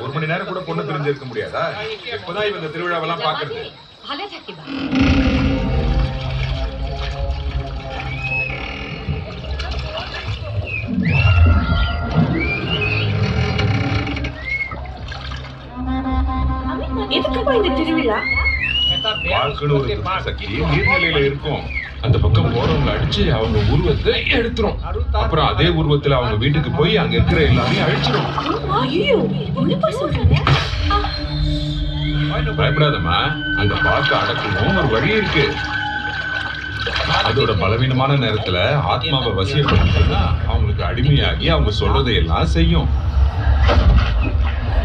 1 மணி நேரம் கூட பொண்ணு பிரிஞ்சு இருக்க முடியாதா? எப்பதான் இவங்க திருவிழாவெல்லாம் பாக்குறது? எதுக்குப்பா இந்த திருவிழா? வாழ்க்கைன்னு ஒரு துஷ்ட சக்தி நீர்நிலையில இருக்கும். அந்த பக்கம் போறவங்க அடிச்சு அவங்க உருவத்தை எடுத்துரும். அப்புறம் அதே உருவத்துல அவங்க வீட்டுக்கு போய் அங்க இருக்கிற எல்லாரையும் அழிச்சிடும். ஐயோ, என்னப்பா சொல்றீங்க? பயப்படாதம்மா, அங்க பார்க்க அடக்கணும் ஒரு வழி இருக்கு. அதோட பலவீனமான நேரத்துல ஆத்மாவை வசியப்படுத்தினா அவங்களுக்கு அடிமையாகி அவங்க சொல்றதை எல்லாம் செய்யும்.